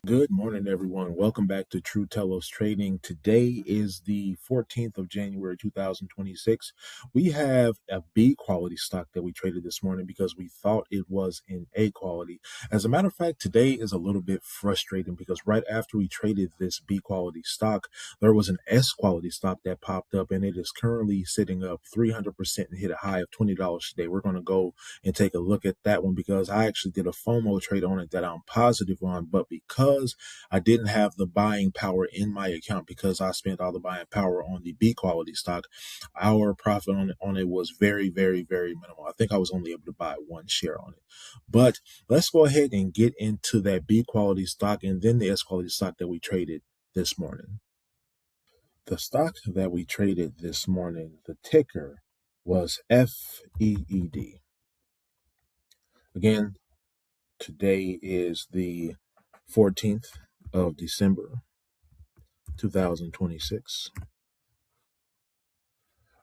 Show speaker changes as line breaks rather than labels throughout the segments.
Good morning, everyone. Welcome back to True Telos Trading. Today is the 14th of January, 2026. We have a B quality stock that we traded this morning because we thought it was in A quality. As a matter of fact, today is a little bit frustrating because right after we traded this B quality stock, there was an S quality stock that popped up and it is currently sitting up 300% and hit a high of $20 today. We're going to go and take a look at that one because I actually did a FOMO trade on it that I'm positive on, but because I didn't have the buying power in my account because I spent all the buying power on the B quality stock, our profit on it was very, very, very minimal. I think I was only able to buy one share on it. But let's go ahead and get into that B quality stock and then the S quality stock that we traded this morning. The stock that we traded this morning, the ticker was FEED. Again, today is the 14th of December, 2026.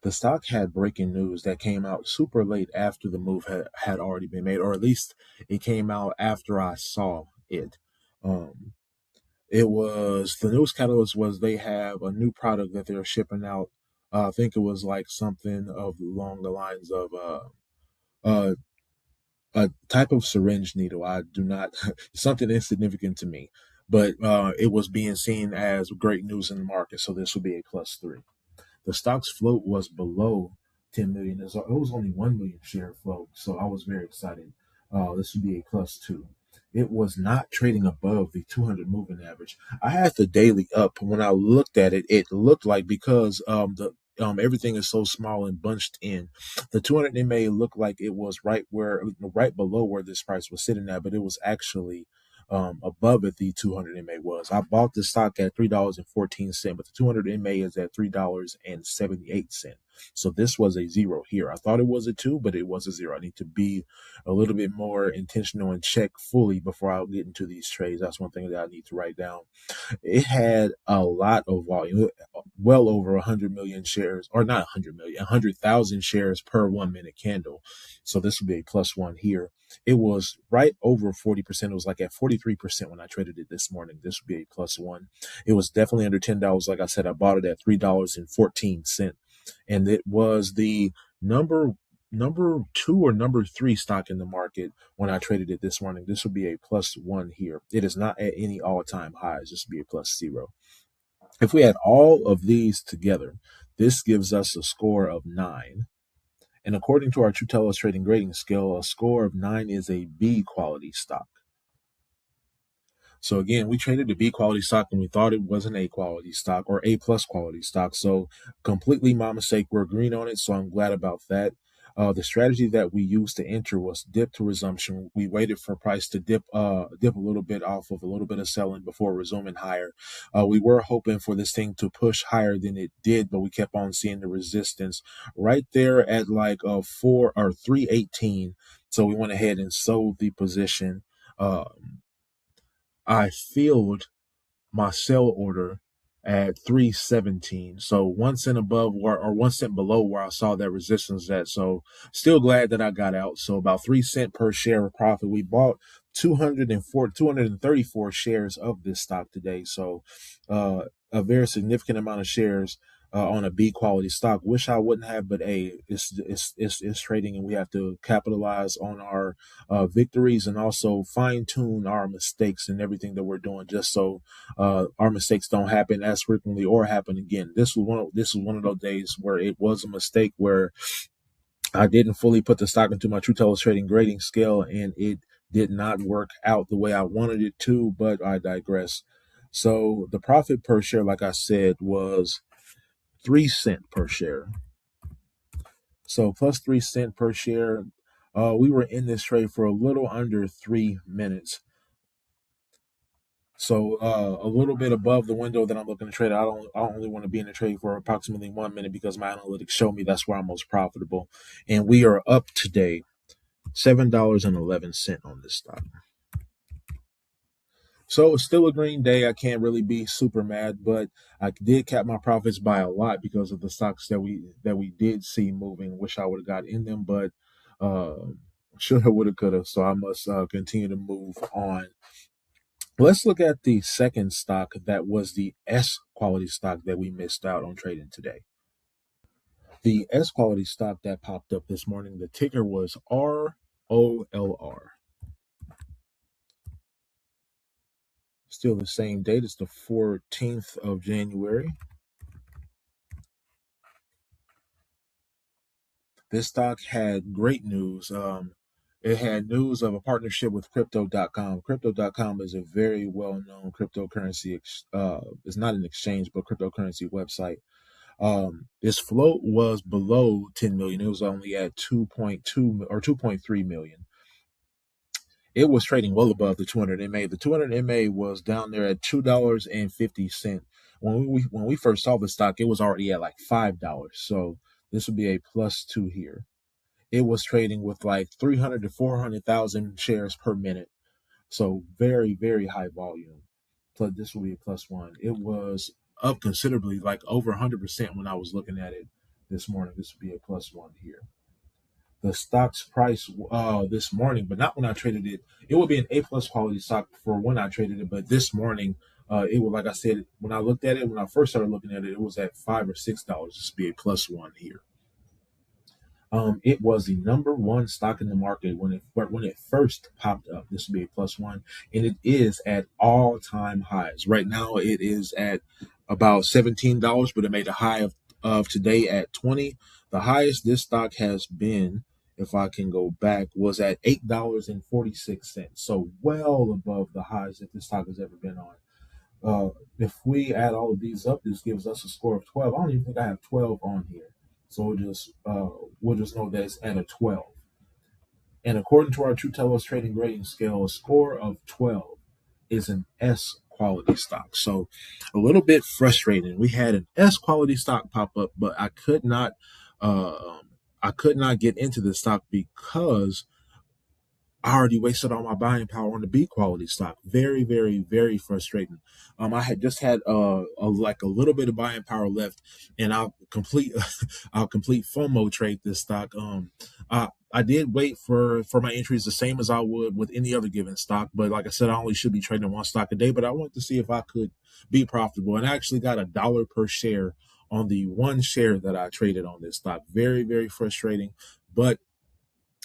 The stock had breaking news that came out super late after the move had already been made, or at least it came out after I saw it. Um, it was the news catalyst was they have a new product that they're shipping out. I think it was like something of along the lines of uh, a type of syringe needle. I do not something insignificant to me, but it was being seen as great news in the market. So this would be a plus three. The stock's float was below 10 million. It was only 1 million share float. So I was very excited. This would be a plus two. It was not trading above the 200 moving average. I had the daily up. When I looked at it, it looked like because the everything is so small and bunched in, the 200 MA looked like it was right below where this price was sitting at, but it was actually above it the 200 MA was. I bought the stock at $3.14, but the 200 MA is at $3.78. So this was a zero here. I thought it was a two, but it was a zero. I need to be a little bit more intentional and check fully before I get into these trades. That's one thing that I need to write down. It had a lot of volume, well over 100 million shares, or not 100 million, 100,000 shares per 1 minute candle. So this would be a plus one here. It was right over 40%. It was like at 43% when I traded it this morning. This would be a plus one. It was definitely under $10. Like I said, I bought it at $3.14. And it was the number two or number three stock in the market when I traded it this morning. This would be a plus one here. It is not at any all-time highs. This would be a plus zero. If we add all of these together, this gives us a score of 9. And according to our True Telos trading grading scale, a score of 9 is a B quality stock. So again, we traded a B quality stock and we thought it was an A quality stock or A plus quality stock. So completely my mistake. We're green on it, so I'm glad about that. The strategy that we used to enter was dip to resumption. We waited for price to dip a little bit off of a little bit of selling before resuming higher. We were hoping for this thing to push higher than it did, but we kept on seeing the resistance right there at like 318. So we went ahead and sold the position. I filled my sell order at 317. So 1 cent above or 1 cent below where I saw that resistance at. So still glad that I got out. So about 3 cents per share of profit. We bought 234 shares of this stock today. So a very significant amount of shares on a B quality stock. Wish I wouldn't have, but it's trading, and we have to capitalize on our victories and also fine tune our mistakes and everything that we're doing, just so our mistakes don't happen as frequently or happen again. This was one of those days where it was a mistake where I didn't fully put the stock into my True Telos trading grading scale, and it did not work out the way I wanted it to. But I digress. So the profit per share, like I said, was 3 cents per share. So plus 3 cents per share. We were in this trade for a little under 3 minutes. So a little bit above the window that I'm looking to trade. I only want to be in the trade for approximately 1 minute because my analytics show me that's where I'm most profitable. And we are up today $7.11 on this stock. So it's still a green day. I can't really be super mad, but I did cap my profits by a lot because of the stocks that we did see moving. Wish I would have got in them, but shoulda, woulda, coulda. So I must continue to move on. Let's look at the second stock that was the S quality stock that we missed out on trading today. The S quality stock that popped up this morning, the ticker was ROLR. Still the same date. It's the 14th of January. This stock had great news. It had news of a partnership with Crypto.com. Crypto.com is a very well known cryptocurrency, it's not an exchange, but cryptocurrency website. Its float was below 10 million. It was only at 2.2 or 2.3 million. It was trading well above the 200 MA. The 200 MA was down there at $2.50. When we first saw the stock, it was already at like $5. So this would be a +2 here. It was trading with like 300 to 400,000 shares per minute. So very, very high volume. Plus, this will be a +1. It was up considerably, like over 100% when I was looking at it this morning. This would be a +1 here. The stock's price this morning, but not when I traded it. It would be an A+ quality stock for when I traded it, but this morning, it was, like I said, when I looked at it, when I first started looking at it, it was at $5 or $6. This would be a +1 here. It was the number one stock in the market when it first popped up. This would be a +1, and it is at all time highs. Right now, it is at about $17, but it made a high of today at 20. The highest this stock has been, if I can go back, was at $8.46. So well above the highs that this stock has ever been on. If we add all of these up, this gives us a score of 12. I don't even think I have 12 on here. So we'll just know that it's at a 12. And according to our True Telos trading rating scale, a score of 12 is an S quality stock. So a little bit frustrating. We had an S quality stock pop up, but uh, I could not get into the stock because I already wasted all my buying power on the B quality stock. Very, very, very frustrating. I had just had like a little bit of buying power left, and I'll complete I'll complete FOMO trade this stock. I did wait for my entries the same as I would with any other given stock, but like I said, I only should be trading one stock a day. But I wanted to see if I could be profitable, and I actually got $1 per share on the one share that I traded on this stock. Very, very frustrating, but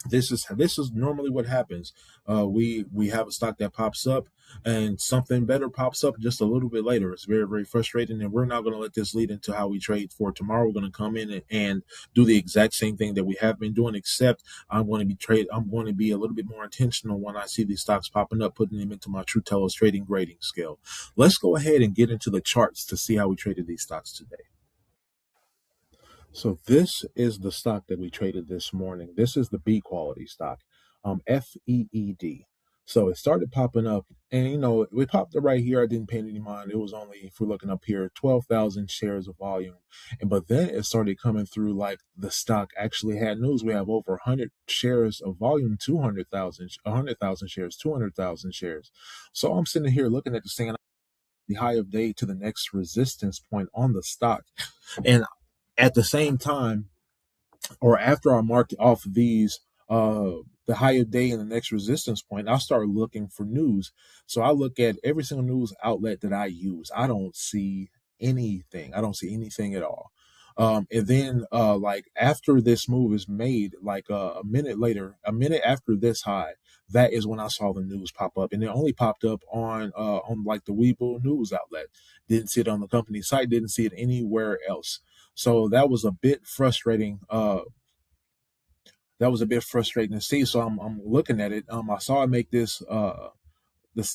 this is normally what happens. We have a stock that pops up, and something better pops up just a little bit later. It's very, very frustrating, and we're not going to let this lead into how we trade for tomorrow. We're going to come in and do the exact same thing that we have been doing, except I'm going to be a little bit more intentional when I see these stocks popping up, putting them into my True Telos trading grading scale. Let's go ahead and get into the charts to see how we traded these stocks today. So this is the stock that we traded this morning. This is the B quality stock, FEED. So it started popping up, and we popped it right here. I didn't pay any mind. It was only, if we're looking up here, 12,000 shares of volume, and but then it started coming through like the stock actually had news. We have over 100 shares of volume, 200,000, 100,000 shares, 200,000 shares. So I'm sitting here looking at this thing, and the high of day to the next resistance point on the stock, and at the same time, or after I marked off these, the higher day and the next resistance point, I'll start looking for news. So I look at every single news outlet that I use. I don't see anything. I don't see anything at all. And then, like after this move is made, like a minute later, a minute after this high, that is when I saw the news pop up, and it only popped up on like the Weibo news outlet. Didn't see it on the company site. Didn't see it anywhere else. So that was a bit frustrating to see. So I'm looking at it. I saw it make this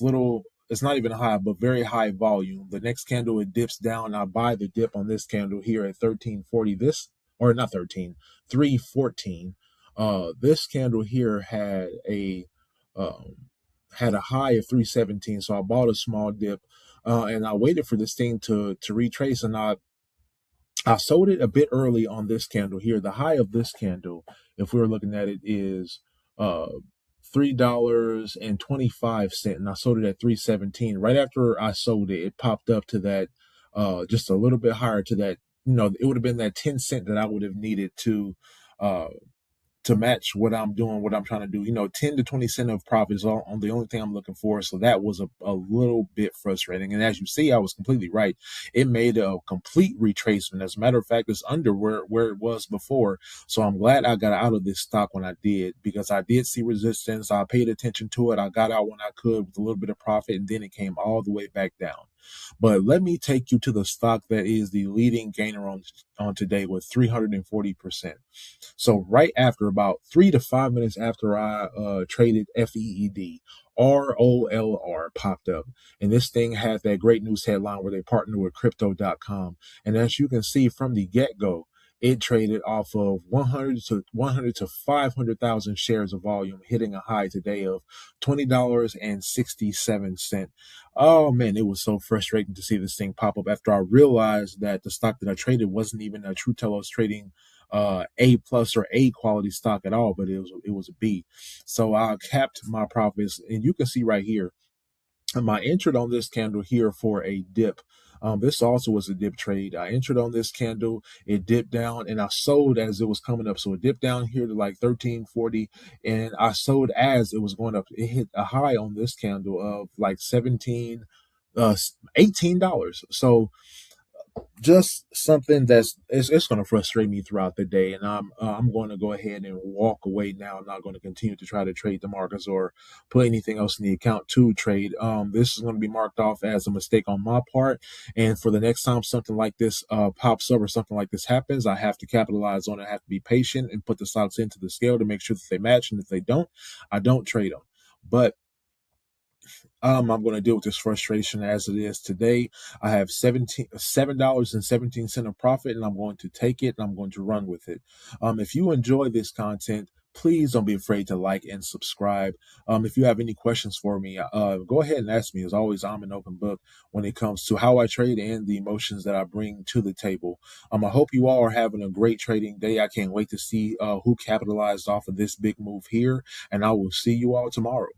little, it's not even high, but very high volume. The next candle, it dips down. I buy the dip on this candle here at 1340. This, or not 13, 314. This candle here um, had a high of 317. So I bought a small dip, and I waited for this thing to retrace, and I sold it a bit early on this candle here. The high of this candle, if we were looking at it, is uh $3.25, and I sold it at 317. Right after I sold it, it popped up to that, just a little bit higher to that. It would have been that 10 cent that I would have needed to uh to match what I'm doing, what I'm trying to do. 10 to 20 cent of profit is on the only thing I'm looking for. So that was a little bit frustrating. And as you see, I was completely right. It made a complete retracement. As a matter of fact, it's under where it was before. So I'm glad I got out of this stock when I did, because I did see resistance. I paid attention to it. I got out when I could with a little bit of profit, and then it came all the way back down. But let me take you to the stock that is the leading gainer on today with 340%. So right after, about 3 to 5 minutes after I traded FEED, ROLR popped up. And this thing had that great news headline where they partnered with crypto.com. And as you can see from the get-go, it traded off of 100 to 500,000 shares of volume, hitting a high today of $20.67. Oh man, it was so frustrating to see this thing pop up after I realized that the stock that I traded wasn't even a true Telos trading A plus or A quality stock at all, but it was a B. So I capped my profits, and you can see right here, I entered on this candle here for a dip. This also was a dip trade. I entered on this candle, it dipped down, and I sold as it was coming up. So it dipped down here to like 1340, and I sold as it was going up. It hit a high on this candle of like $18. So just something that's it's going to frustrate me throughout the day, and I'm going to go ahead and walk away now. I'm not going to continue to try to trade the markets or put anything else in the account to trade. This is going to be marked off as a mistake on my part, and for the next time something like this pops up or something like this happens, I have to capitalize on it. I have to be patient and put the stocks into the scale to make sure that they match, and if they don't, I don't trade them. But I'm going to deal with this frustration as it is today. I have $7.17 of profit, and I'm going to take it and I'm going to run with it. If you enjoy this content, please don't be afraid to like and subscribe. If you have any questions for me, go ahead and ask me. As always, I'm an open book when it comes to how I trade and the emotions that I bring to the table. I hope you all are having a great trading day. I can't wait to see who capitalized off of this big move here, and I will see you all tomorrow.